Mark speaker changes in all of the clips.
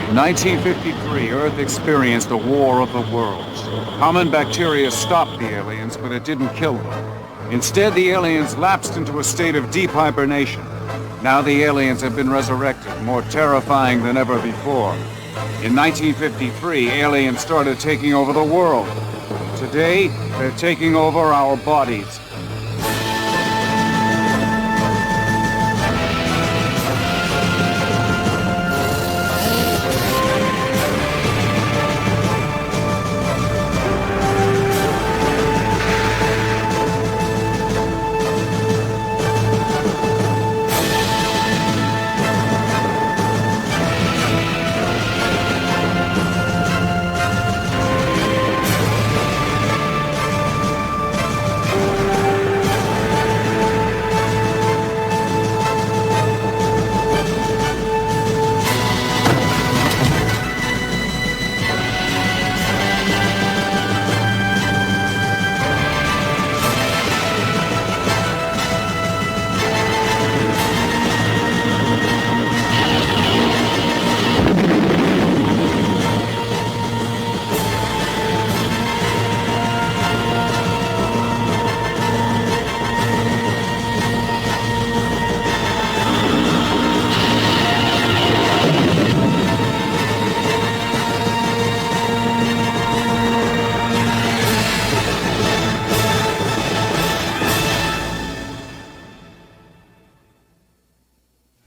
Speaker 1: In 1953, Earth experienced a war of the worlds. Common bacteria stopped the aliens, but it didn't kill them. Instead, the aliens lapsed into a state of deep hibernation. Now the aliens have been resurrected, more terrifying than ever before. In 1953, aliens started taking over the world. Today, they're taking over our bodies.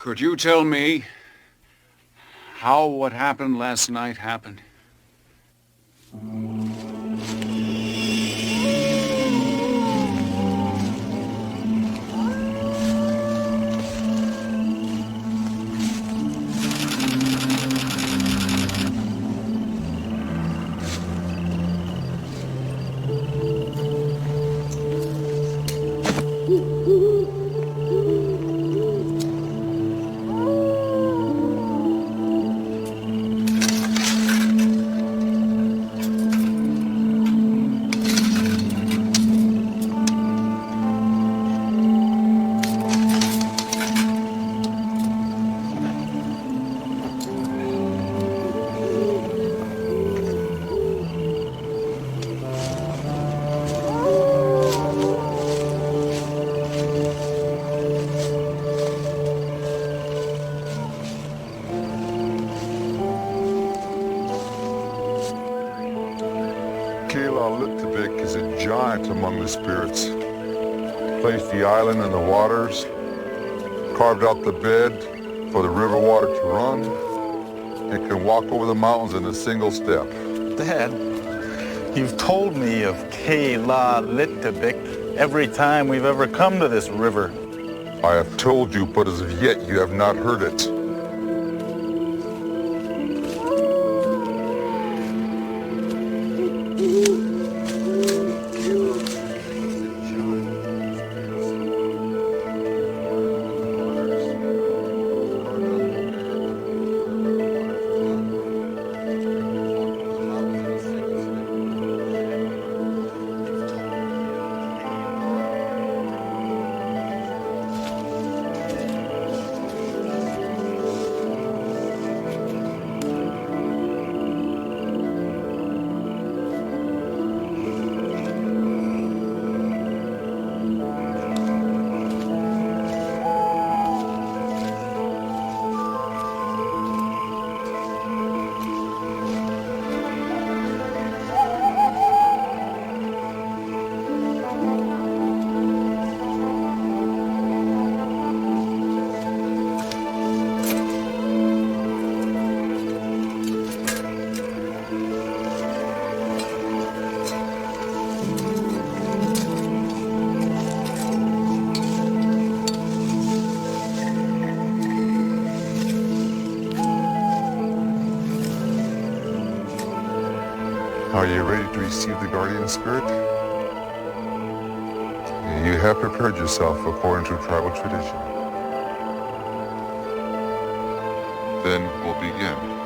Speaker 1: Could you tell me how what happened last night happened?
Speaker 2: Kayla Litvik is a giant among the spirits. Placed the island in the waters, carved out the bed for the river water to run, and can walk over the mountains in a single step.
Speaker 3: Dad, you've told me of Kayla Litvik every time we've ever come to this river.
Speaker 2: I have told you, but as of yet you have not heard it. Are you ready to receive the guardian spirit? You have prepared yourself according to tribal tradition. Then we'll begin.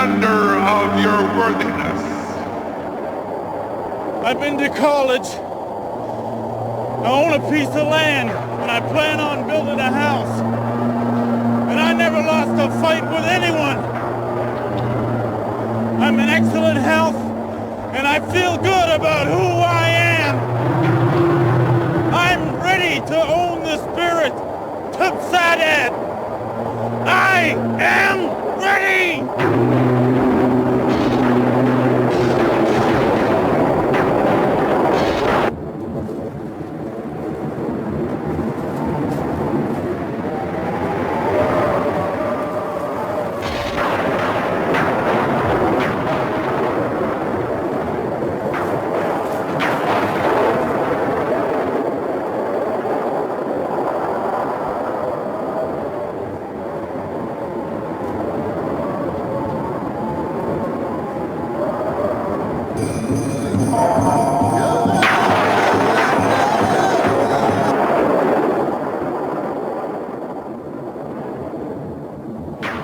Speaker 4: splendor of your worthiness.
Speaker 3: I've been to college. I own a piece of land, and I plan on building a house. And I never lost a fight with anyone. I'm in excellent health, and I feel good about who I am. I'm ready to own the spirit, Tubsadad. I am ready!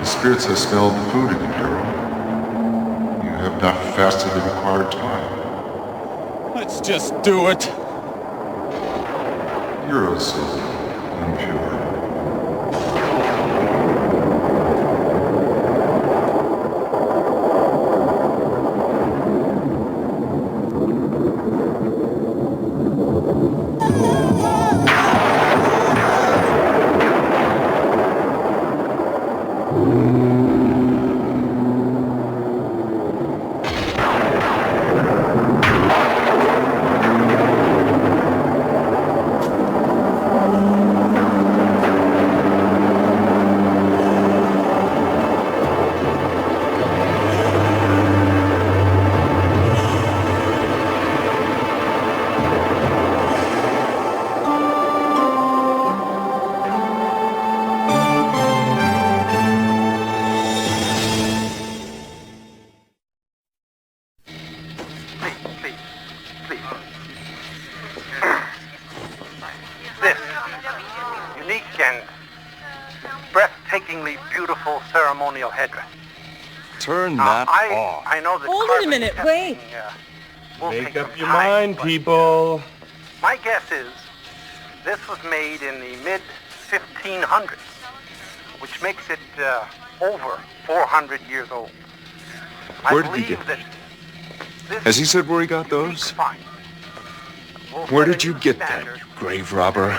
Speaker 2: Spirits have smelled the food in you, hero. You have not fasted the required time.
Speaker 3: Let's just do it.
Speaker 2: You're so impure.
Speaker 5: Breathtakingly beautiful ceremonial headdress.
Speaker 6: Turn that off.
Speaker 5: I know that.
Speaker 7: Hold it a minute, wait.
Speaker 3: Make up your mind, people.
Speaker 5: My guess is this was made in the mid-1500s, which makes it over 400 years old.
Speaker 6: Where did he get that? Has he said where he got those? Where did you get that, you grave robber?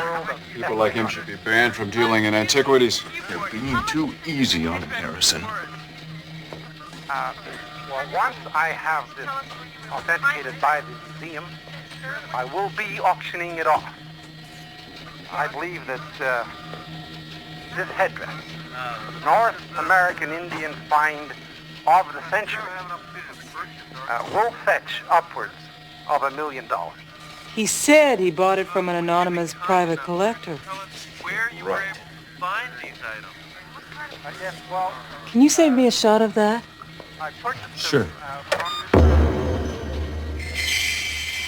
Speaker 1: People like him should be banned from dealing in antiquities.
Speaker 6: You're being too easy on him, Harrison.
Speaker 5: Well, once I have this authenticated by the museum, I will be auctioning it off. I believe that this headdress, the North American Indian find of the century, will fetch upwards of $1 million.
Speaker 7: He said he bought it from an anonymous private collector.
Speaker 5: Where you were able to find these items? I guess, well,
Speaker 7: Can you save me a shot of that?
Speaker 5: I purchased
Speaker 6: Sure.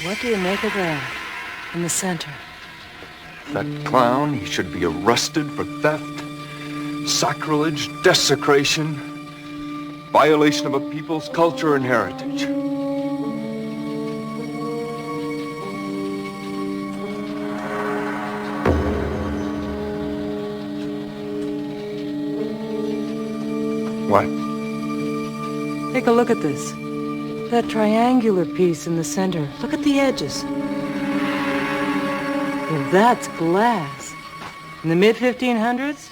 Speaker 7: What do you make of that in the center?
Speaker 6: That clown, he should be arrested for theft, sacrilege, desecration, violation of a people's culture and heritage. What?
Speaker 7: Take a look at this. That triangular piece in the center. Look at the edges. Well, that's glass. In the mid-1500s?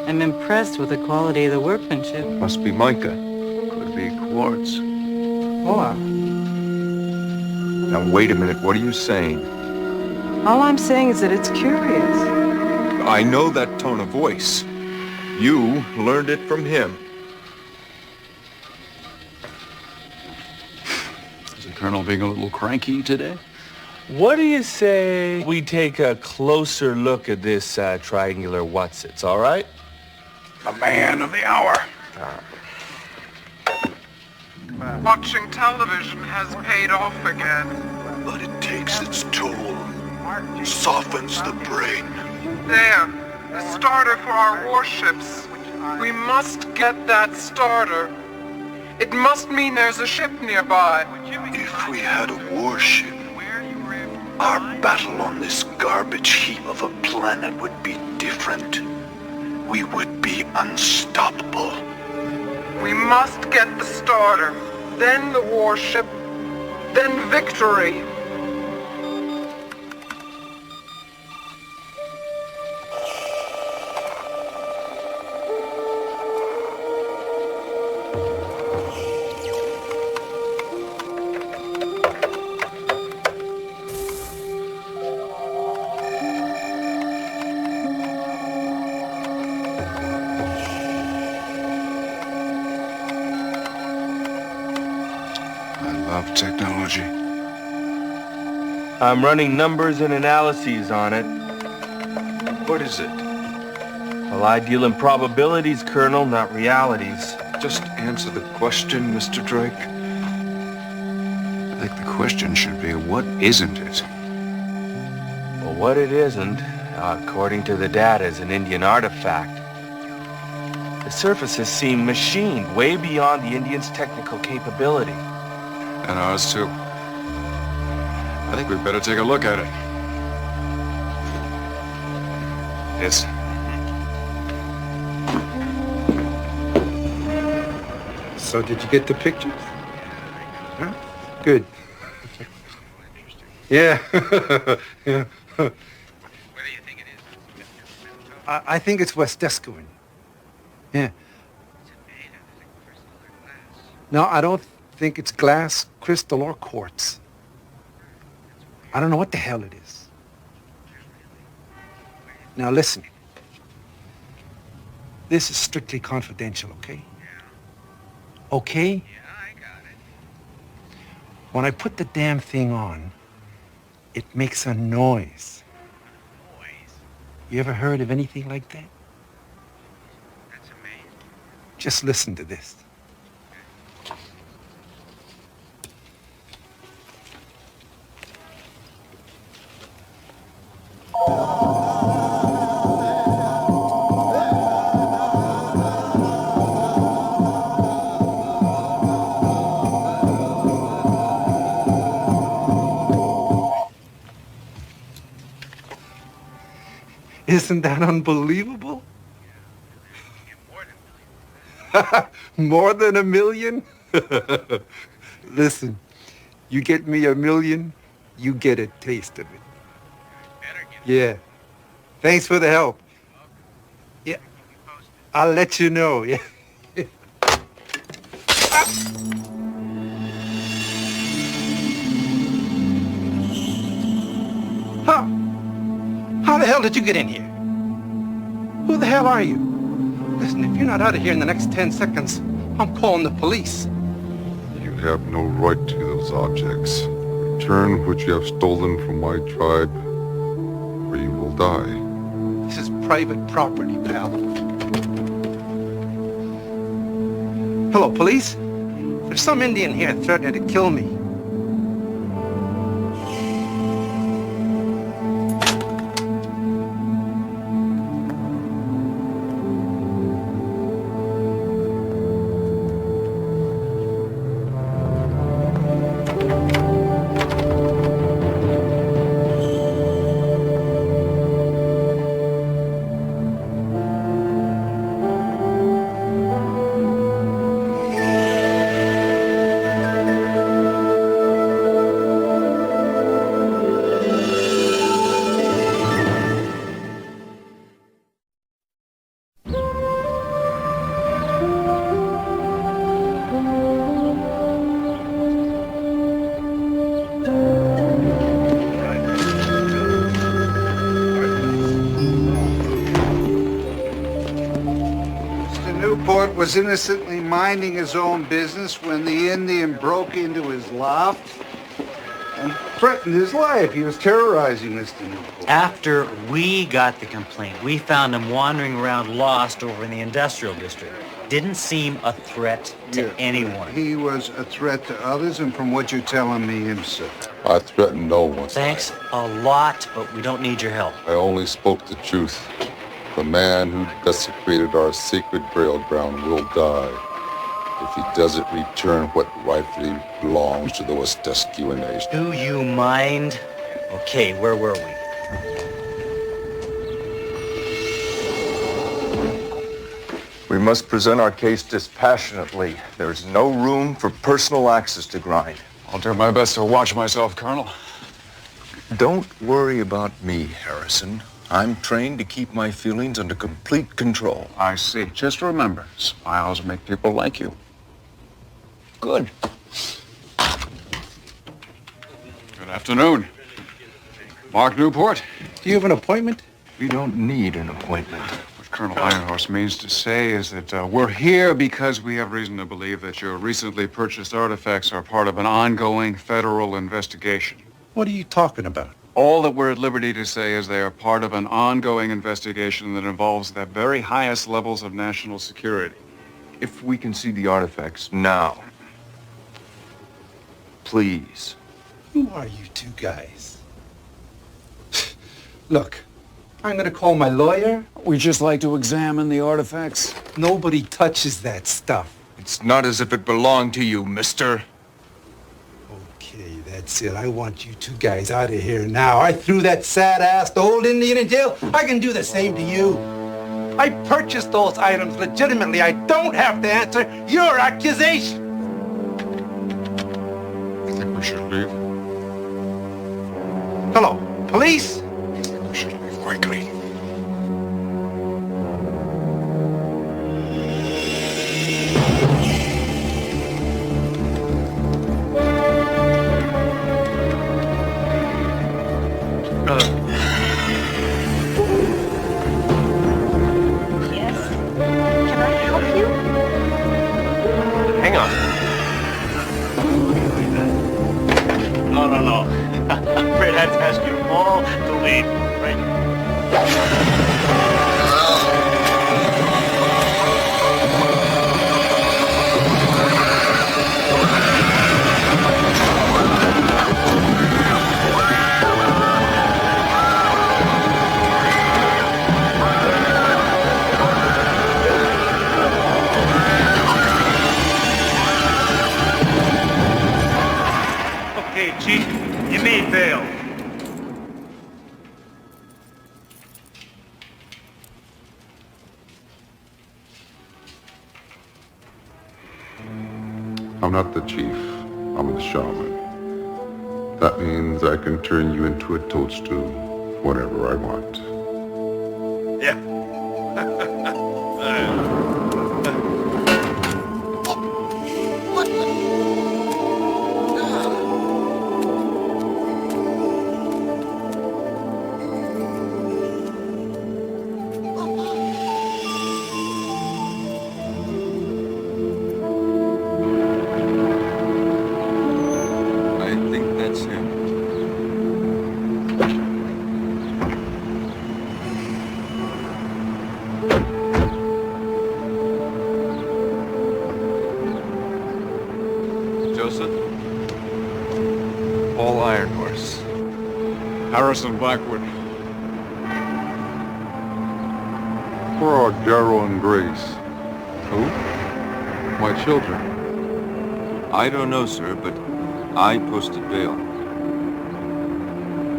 Speaker 7: I'm impressed with the quality of the workmanship.
Speaker 6: Must be mica. Could be quartz.
Speaker 7: Or,
Speaker 6: Now, wait a minute. What are you saying?
Speaker 7: all I'm saying is that it's curious.
Speaker 6: I know that tone of voice. You learned it from him.
Speaker 1: Is the Colonel being a little cranky today?
Speaker 3: What do you say we take a closer look at this triangular whatsits, all right?
Speaker 1: The man of the hour.
Speaker 4: Watching television has paid off again.
Speaker 8: But it takes its toll, softens the brain.
Speaker 4: There, the starter for our warships. We must get that starter. It must mean there's a ship nearby.
Speaker 8: If we had a warship, our battle on this garbage heap of a planet would be different. We would be unstoppable.
Speaker 4: We must get the starter, then the warship, then victory.
Speaker 2: Of technology.
Speaker 6: I'm running numbers and analyses on it.
Speaker 2: What is it?
Speaker 6: Well, I deal in probabilities, Colonel, not realities.
Speaker 2: Just answer the question, Mr. Drake.
Speaker 1: I think the question should be, what isn't it?
Speaker 6: Well, what it isn't, according to the data, is an Indian artifact. The surfaces seem machined way beyond the Indians' technical capability.
Speaker 1: And ours too. I think we'd better take a look at it. Yes.
Speaker 9: So did you get the pictures? Huh? Good. Yeah. Yeah. Where do you think it is? I think it's West Descoing. Yeah. No, I don't think it's glass, crystal, or quartz. I don't know what the hell it is. Now listen. This is strictly confidential, okay? Okay?
Speaker 10: Yeah, I got it.
Speaker 9: When I put the damn thing on, it makes a noise.
Speaker 10: Noise?
Speaker 9: You ever heard of anything like that?
Speaker 10: That's amazing.
Speaker 9: Just listen to this. Isn't that unbelievable? More than a million? Listen, you get me $1 million, you get a taste of it. Yeah. Thanks for the help. Yeah. I'll let you know. Yeah. How the hell did you get in here? Who the hell are you? Listen, if you're not out of here in the next 10 seconds, I'm calling the police.
Speaker 2: You have no right to those objects. Return what you have stolen from my tribe, or you will die.
Speaker 9: This is private property, pal. Hello, police? There's some Indian here threatening to kill me.
Speaker 11: Was innocently minding his own business when the Indian broke into his loft and threatened his life. He was terrorizing Mr. Newport.
Speaker 12: After we got the complaint, we found him wandering around lost over in the industrial district. Didn't seem a threat to anyone.
Speaker 11: He was a threat to others, and from what you're telling me himself.
Speaker 2: I threatened no one.
Speaker 12: Thanks a lot, but we don't need your help.
Speaker 2: I only spoke the truth. The man who desecrated our sacred burial ground will die. if he doesn't return what rightfully belongs to the Westescuan nation.
Speaker 12: Do you mind? Okay, where were we?
Speaker 6: We must present our case dispassionately. There's no room for personal axes to grind.
Speaker 1: I'll do my best to watch myself, Colonel.
Speaker 6: Don't worry about me, Harrison. I'm trained to keep my feelings under complete control.
Speaker 1: I see. Just remember, smiles make people like you. Good. Good afternoon. Mark Newport.
Speaker 9: Do you have an appointment?
Speaker 6: We don't need an appointment.
Speaker 1: What Colonel Ironhorse means to say is that we're here because we have reason to believe that your recently purchased artifacts are part of an ongoing federal investigation.
Speaker 9: What are you talking about?
Speaker 1: All that we're at liberty to say is they are part of an ongoing investigation that involves the very highest levels of national security.
Speaker 6: If we can see the artifacts now, please.
Speaker 9: Who are you two guys? Look, I'm gonna call my lawyer.
Speaker 1: We just like to examine the artifacts.
Speaker 9: Nobody touches that stuff.
Speaker 6: It's not as if it belonged to you, mister.
Speaker 9: Okay, that's it. I want you two guys out of here now. I threw that sad-assed old Indian in jail. I can do the same to you. I purchased those items legitimately. I don't have to answer your accusation.
Speaker 1: I think we should leave.
Speaker 9: Hello, police?
Speaker 1: I think we should leave quickly.
Speaker 3: Chief, you need bail.
Speaker 2: I'm not the chief. I'm the shaman. That means I can turn you into a toadstool whenever I want.
Speaker 3: Yeah.
Speaker 6: Paul Ironhorse.
Speaker 1: Harrison Blackwood.
Speaker 2: Where are Darrow and Grace?
Speaker 6: Who?
Speaker 2: My children.
Speaker 6: I don't know, sir, but I posted bail.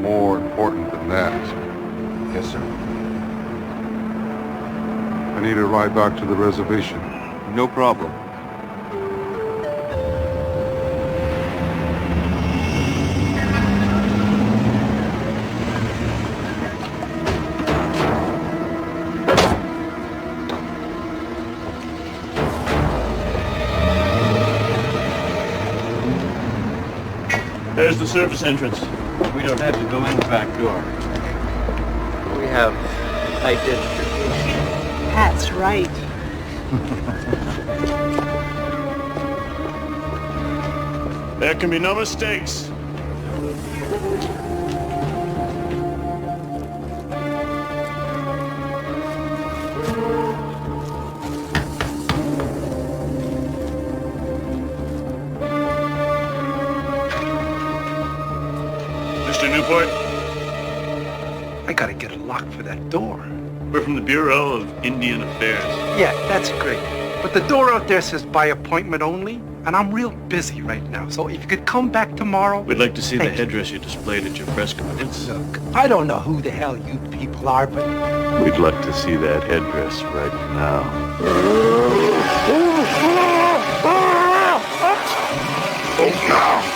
Speaker 2: More important than that,
Speaker 6: Yes, sir.
Speaker 2: I need a ride back to the reservation.
Speaker 6: No problem.
Speaker 3: There's the surface entrance.
Speaker 6: We don't have to go in the back door.
Speaker 13: We have identification.
Speaker 14: That's right.
Speaker 3: There can be no mistakes. Mr. Newport?
Speaker 9: I gotta get a lock for that door.
Speaker 3: We're from the Bureau of Indian Affairs.
Speaker 9: Yeah, that's great. But the door out there says by appointment only, and I'm real busy right now. So if you could come back tomorrow...
Speaker 14: We'd like to see the
Speaker 9: Thank you.
Speaker 14: headdress you displayed at your press conference.
Speaker 9: Look, I don't know who the hell you people are, but...
Speaker 14: We'd like to see that headdress right now.
Speaker 8: Oh, now.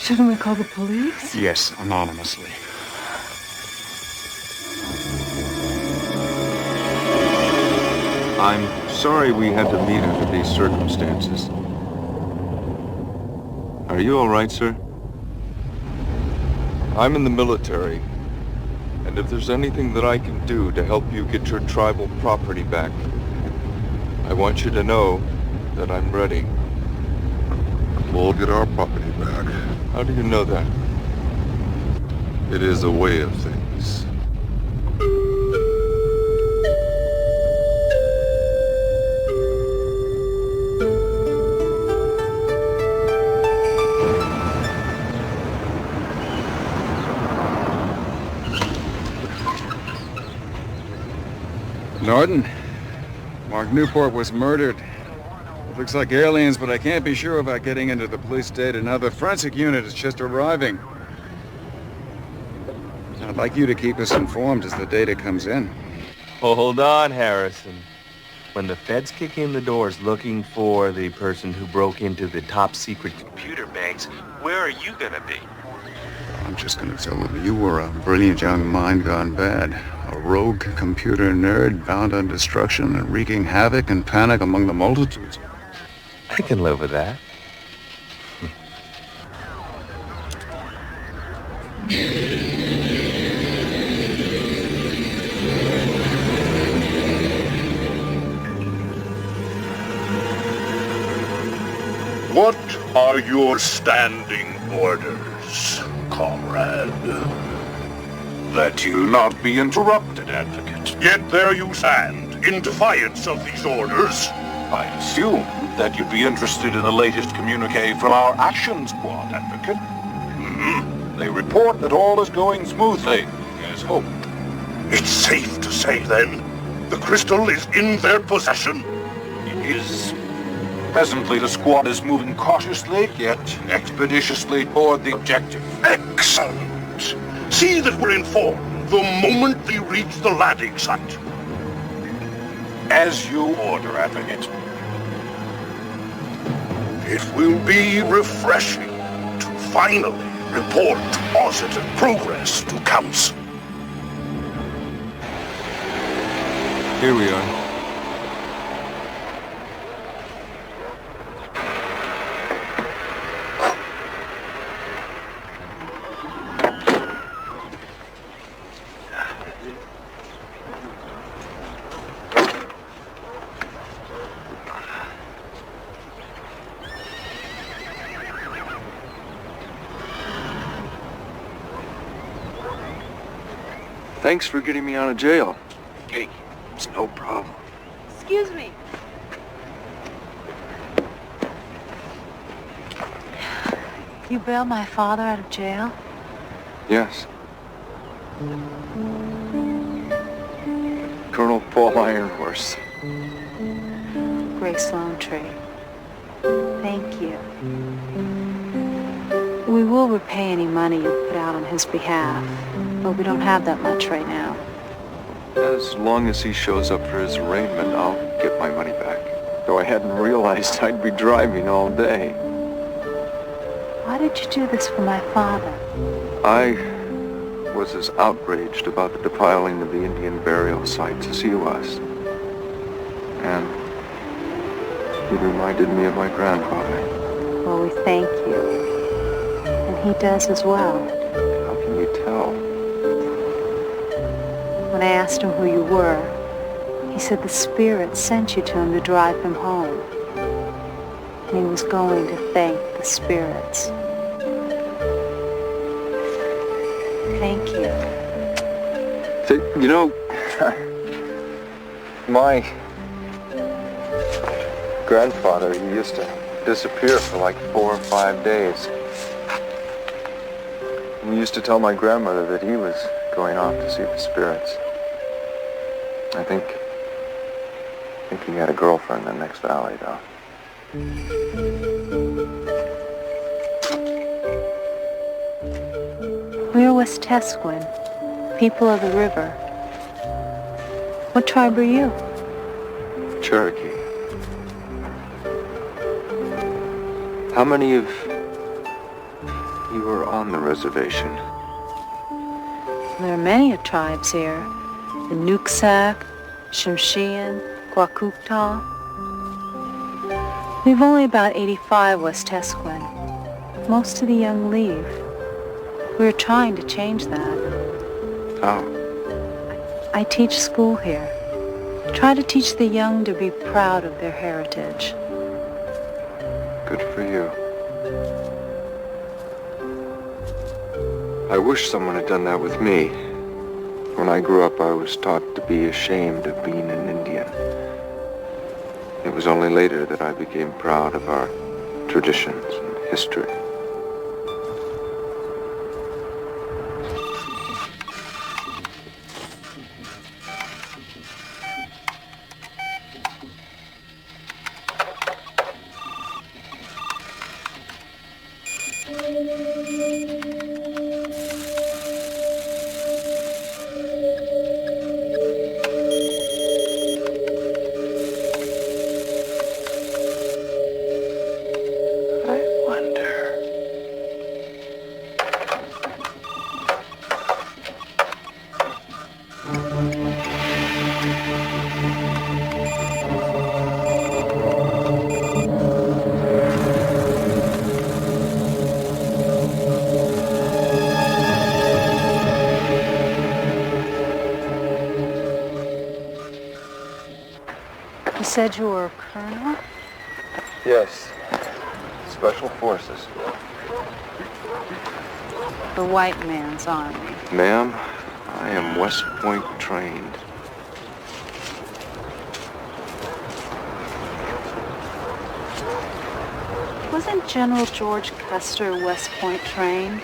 Speaker 7: Shouldn't we call the police?
Speaker 1: Yes, anonymously.
Speaker 15: I'm sorry we had to meet under these circumstances. Are you all right, sir? I'm in the military, and if there's anything that I can do to help you get your tribal property back, I want you to know that I'm ready.
Speaker 2: We'll get our property back.
Speaker 15: How do you know that?
Speaker 2: It is a way of things.
Speaker 1: Norton, Mark Newport was murdered. It looks like aliens, but I can't be sure about getting into the police data. Now, the forensic unit is just arriving. I'd like you to keep us informed as the data comes in.
Speaker 6: Hold on, Harrison. When the feds kick in the doors looking for the person who broke into the top-secret computer banks, where are you gonna be?
Speaker 1: I'm just gonna tell them you were a brilliant young mind gone bad. A rogue computer nerd bound on destruction and wreaking havoc and panic among the multitudes.
Speaker 6: I can live with that.
Speaker 8: What are your standing orders, comrade?
Speaker 16: That you not be interrupted, Advocate.
Speaker 8: Yet there you stand, in defiance of these orders.
Speaker 16: I assume that you'd be interested in the latest communique from our Action Squad, Advocate. They report that all is going smoothly, as hoped.
Speaker 8: It's safe to say, then, the crystal is in their possession.
Speaker 16: It is. Presently, the squad is moving cautiously, yet expeditiously toward the objective.
Speaker 8: Excellent. See that we're informed the moment they reach the landing site.
Speaker 16: As you order, Advocate.
Speaker 8: It will be refreshing to finally report positive progress to Council.
Speaker 15: Here we are. Thanks for getting me out of jail.
Speaker 16: Hey, it's no problem.
Speaker 17: Excuse me. You bailed my father out of jail?
Speaker 15: Yes. Colonel Paul Ironhorse.
Speaker 17: Grace Lone Tree. Thank you. We will repay any money you put out on his behalf, but we don't have that much right now.
Speaker 15: As long as he shows up for his arraignment, I'll get my money back. Though I hadn't realized I'd be driving all day.
Speaker 17: Why did you do this for my father?
Speaker 15: I was as outraged about the defiling of the Indian burial sites as he was. And he reminded me of my grandfather.
Speaker 17: Well, we thank you. And he does as well.
Speaker 15: How can you tell?
Speaker 17: When I asked him who you were, he said the spirit sent you to him to drive him home. And he was going to thank the spirits. Thank you.
Speaker 15: You know, my grandfather, he used to disappear for like 4 or 5 days. We used to tell my grandmother that he was going off to see the spirits. I think he had a girlfriend in the next valley, though.
Speaker 17: We are Westesquin, people of the river. What tribe are you?
Speaker 15: Cherokee. How many of you were on the reservation?
Speaker 17: There are many tribes here. The Nooksack, Tsimshian, Guacuctaw. We've only about 85 Westesquin. Most of the young leave. We're trying to change that.
Speaker 15: How?
Speaker 17: I teach school here. Try to teach the young to be proud of their heritage.
Speaker 15: Good for you. I wish someone had done that with me. When I grew up, I was taught to be ashamed of being an Indian. It was only later that I became proud of our traditions and history.
Speaker 17: You said you were a colonel?
Speaker 15: Yes. Special Forces.
Speaker 17: The white man's army.
Speaker 15: Ma'am, I am West Point trained.
Speaker 17: Wasn't General George Custer West Point trained?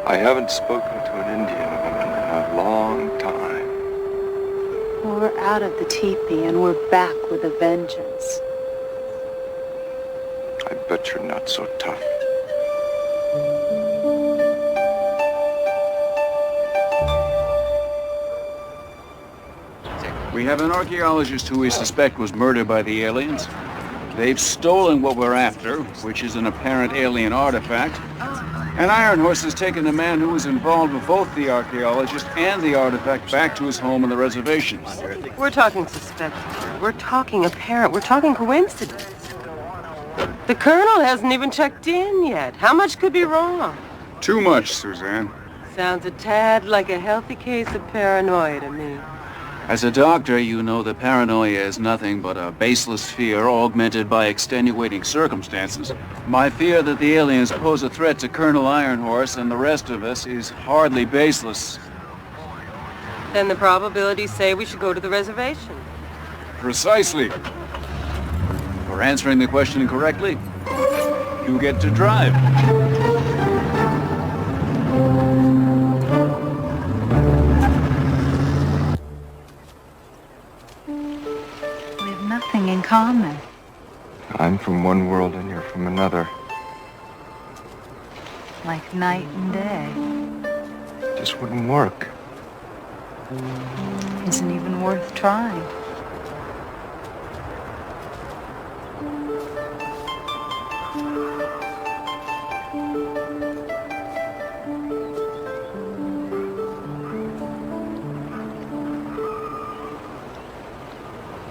Speaker 15: I haven't spoken to an Indian woman in a long time.
Speaker 17: Well, we're out of the teepee and we're back with a vengeance.
Speaker 15: I bet you're not so tough.
Speaker 1: We have an archaeologist who we suspect was murdered by the aliens. They've stolen what we're after, which is an apparent alien artifact. And Iron Horse has taken a man who was involved with both the archaeologist and the artifact back to his home on the reservation.
Speaker 18: We're talking suspect. We're talking apparent. We're talking coincidence. The colonel hasn't even checked in yet. How much could be wrong?
Speaker 1: Too much, Suzanne.
Speaker 18: Sounds a tad like a healthy case of paranoia to me.
Speaker 1: As a doctor, you know that paranoia is nothing but a baseless fear augmented by extenuating circumstances. My fear that the aliens pose a threat to Colonel Iron Horse and the rest of us is hardly baseless.
Speaker 18: Then the probabilities say we should go to the reservation.
Speaker 1: Precisely. For answering the question correctly, you get to drive.
Speaker 17: Nothing in common.
Speaker 15: I'm from one world and you're from another.
Speaker 17: Like night and day.
Speaker 15: Just wouldn't work.
Speaker 17: Isn't even worth trying.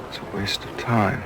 Speaker 15: It's a waste of time.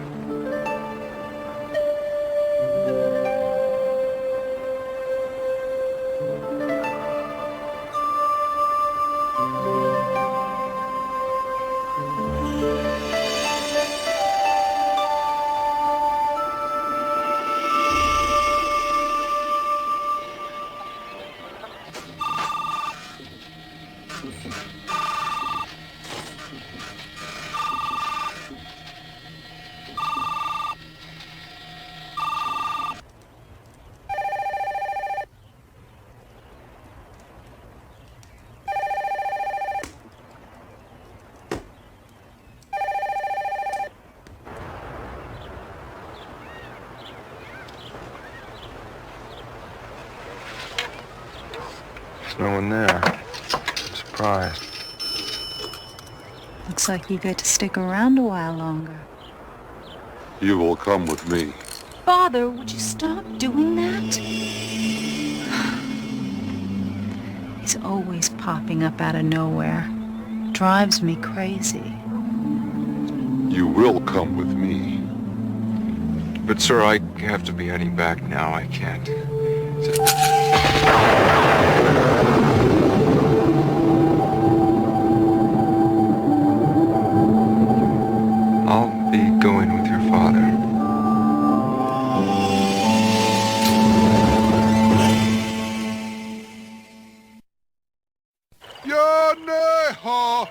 Speaker 15: No one there. I'm surprised.
Speaker 17: Looks like you get to stick around a while longer.
Speaker 2: You will come with me.
Speaker 17: Father, would you stop doing that? He's always popping up out of nowhere. Drives me crazy.
Speaker 2: You will come with me.
Speaker 15: But, sir, I have to be heading back now. I can't. I'll be going with your father.
Speaker 2: Yaneha!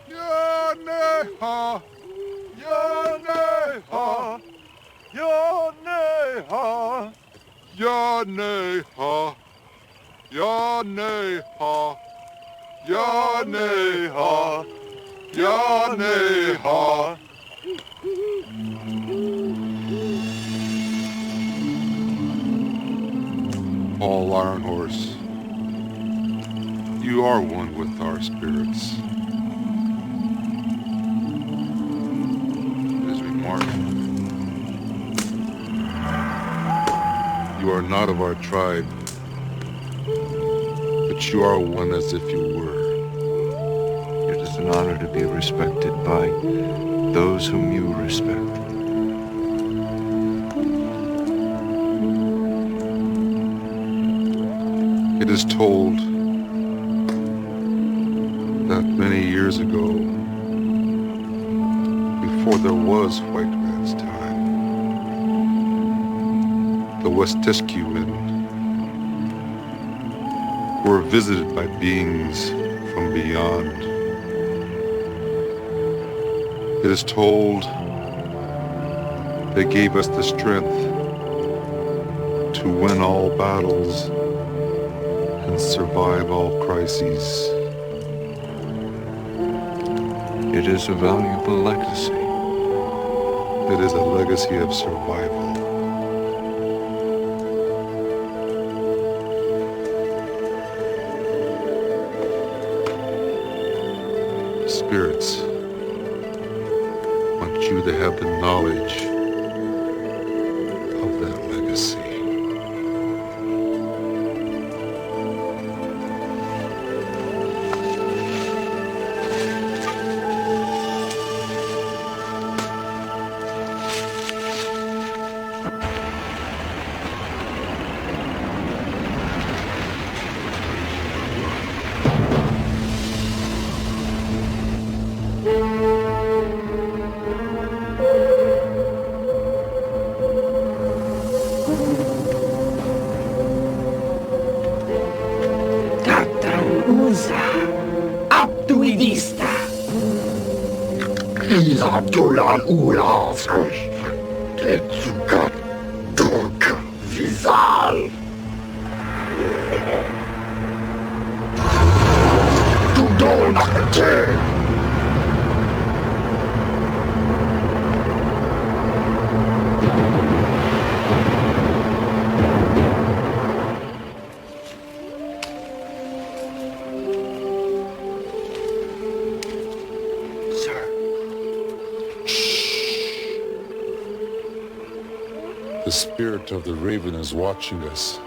Speaker 2: Yaneha! Yaneha! Yaneha! Yaneha! Yaneha! Yaneha! Yaneha! Paul Iron Horse, you are one with our spirits. As we mark, you are not of our tribe, but you are one as if you were.
Speaker 15: It is an honor to be respected by those whom you respect.
Speaker 2: It is told that many years ago, before there was white man's time, the Westiscu men were visited by beings from beyond. It is told they gave us the strength to win all battles and survive all crises.
Speaker 15: It is a valuable legacy.
Speaker 2: It is a legacy of survival. Spirits want you to have the knowledge of that legacy.
Speaker 8: Tulan Ulas, Tetsukat, Turk, Vizal. Tudonakate. The spirit of the raven is watching us.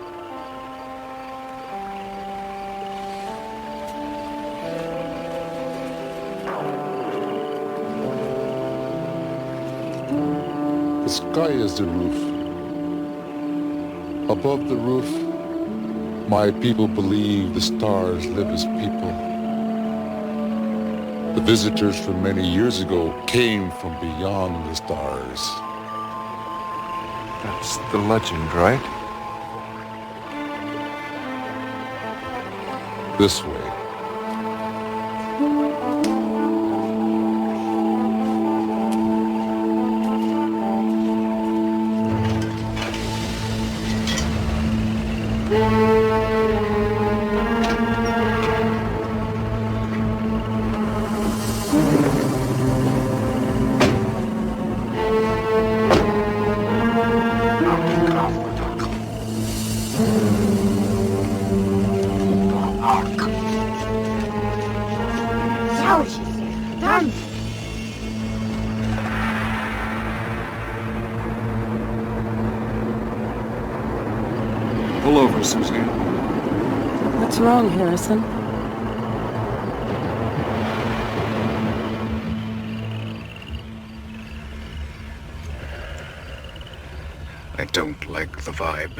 Speaker 8: The sky is the roof. Above the roof, my people believe the stars live as people. The visitors from many years ago came from beyond the stars.
Speaker 15: That's the legend, right?
Speaker 2: This way.
Speaker 1: Pull over, Suzanne.
Speaker 18: What's wrong, Harrison?
Speaker 10: I don't like the vibe.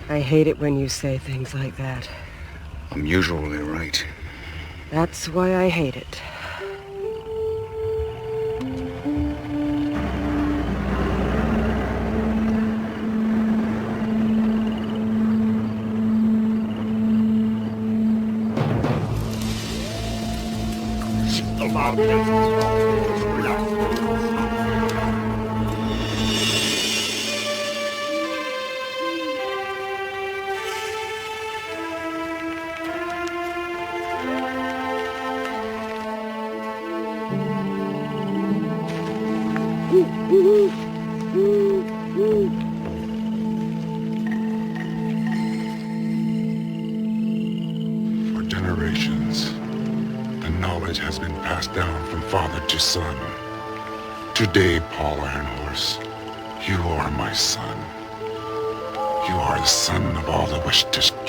Speaker 18: I hate it when you say things like that.
Speaker 10: I'm usually right.
Speaker 18: That's why I hate it.
Speaker 2: For generations, the knowledge has been passed down from father to son. Today, Paul Ironhorse, you are my son. You are the son of all the Wishtiskun.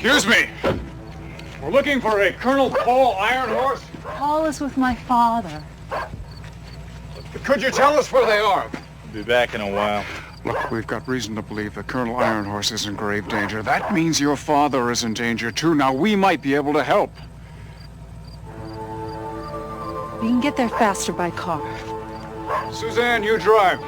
Speaker 1: Excuse me. We're looking for a Colonel Paul Ironhorse.
Speaker 17: Paul is with my father.
Speaker 1: Could you tell us where they are?
Speaker 3: Be back in a while.
Speaker 1: Look, we've got reason to believe that Colonel Ironhorse is in grave danger. That means your father is in danger, too. Now, we might be able to help.
Speaker 17: We can get there faster by car.
Speaker 1: Suzanne, you drive.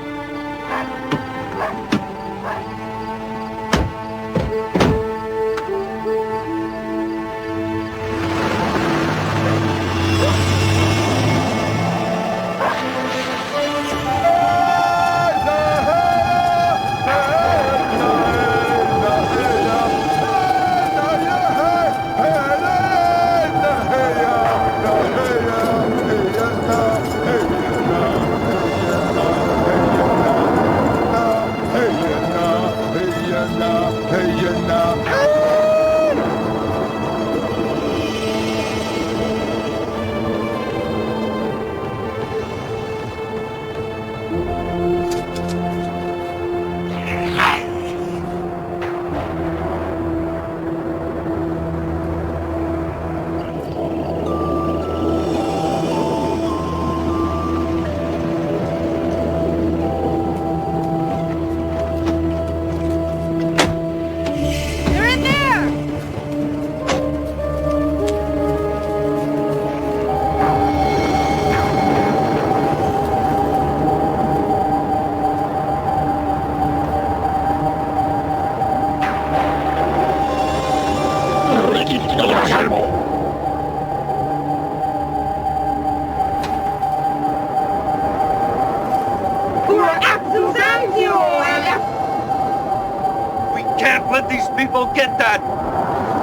Speaker 16: Can't let these people get that!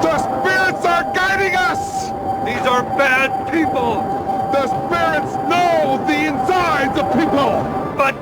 Speaker 2: The spirits are guiding us!
Speaker 16: These are bad people!
Speaker 2: The spirits know the insides of people!
Speaker 16: But...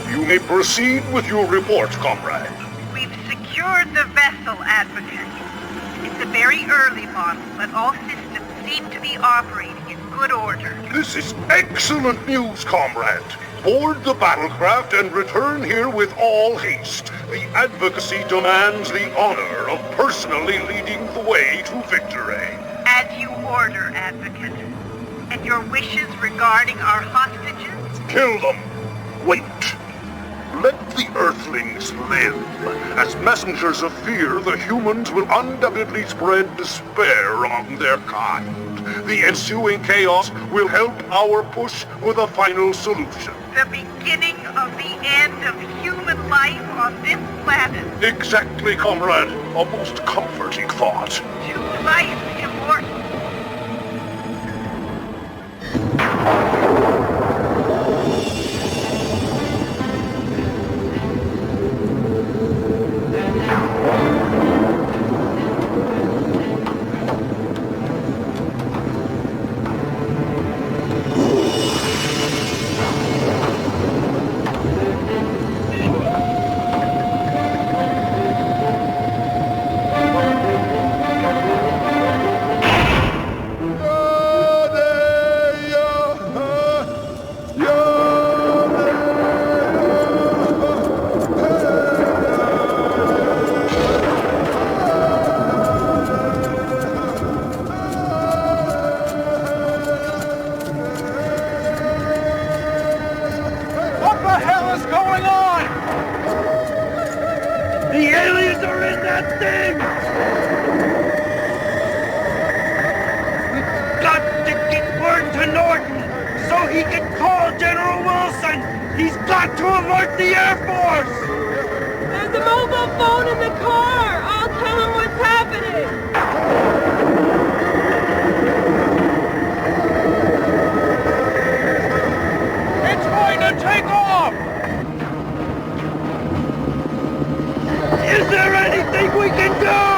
Speaker 16: You may proceed with your report, comrade.
Speaker 19: We've secured the vessel, Advocate. It's a very early model, but all systems seem to be operating in good order.
Speaker 16: This is excellent news, comrade. Board the battlecraft and return here with all haste. The Advocacy demands the honor of personally leading the way to victory.
Speaker 19: As you order, Advocate. And your wishes regarding our hostages?
Speaker 16: Kill them. Wait. Let the Earthlings live. As messengers of fear, the humans will undoubtedly spread despair among their kind. The ensuing chaos will help our push for the final solution.
Speaker 19: The beginning of the end of human life on this planet.
Speaker 16: Exactly, comrade. A most comforting thought.
Speaker 19: To life immortal.
Speaker 16: The aliens are in that thing!
Speaker 3: so he can call General Wilson. He's got to alert the Air Force.
Speaker 18: There's a mobile phone in the car. I'll tell him what's happening.
Speaker 3: It's going to take off! Is there anything we can do?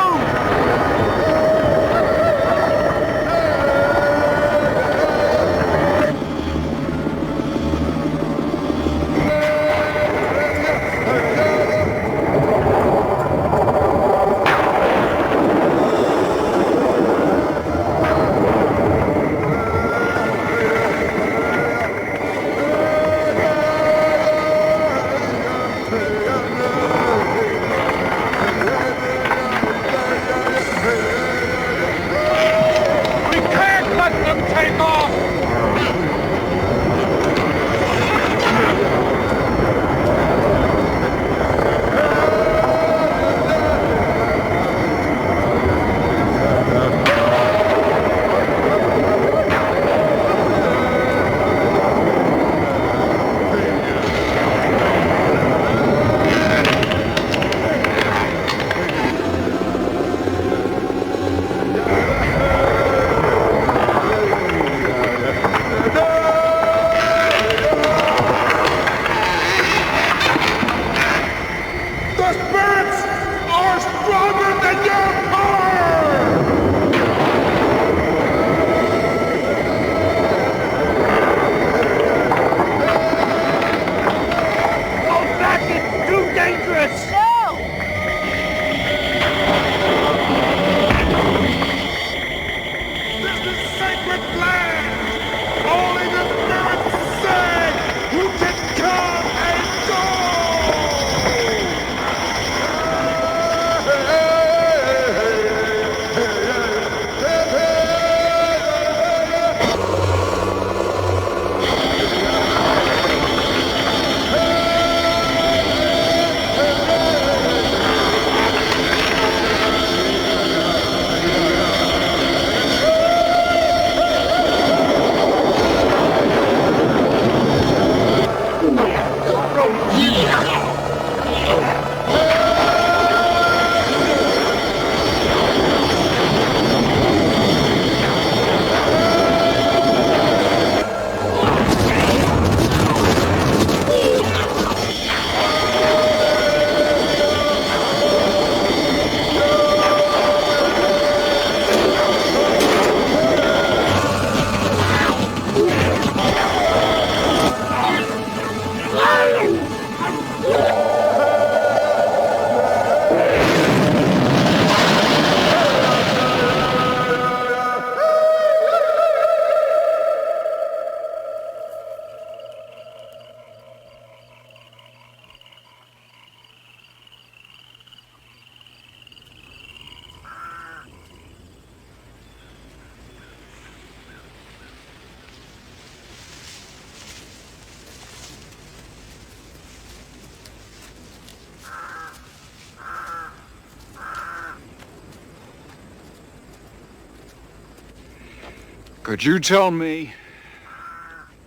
Speaker 1: Could you tell me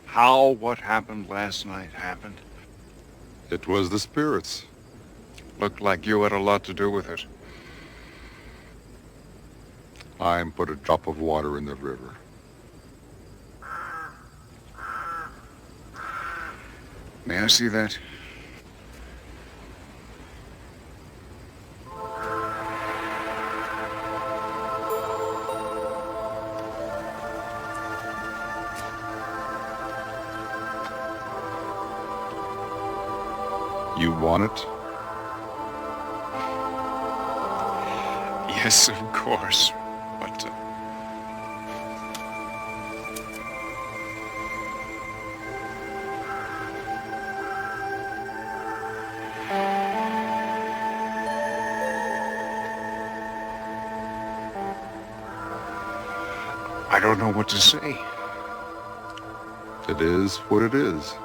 Speaker 1: how what happened last night happened?
Speaker 2: It was the spirits.
Speaker 1: Looked like you had a lot to do with it.
Speaker 2: I put a drop of water in the river.
Speaker 1: May I see that?
Speaker 2: You want it?
Speaker 1: Yes, of course. But, I don't know what to say.
Speaker 2: It is what it is.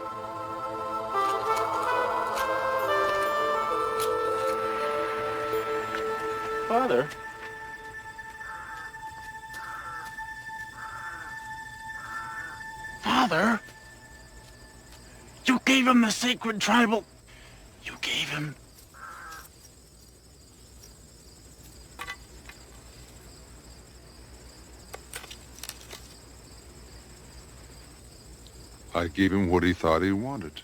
Speaker 14: Father?
Speaker 16: father? You gave him the sacred tribal... You gave him...
Speaker 2: I gave him what he thought he wanted.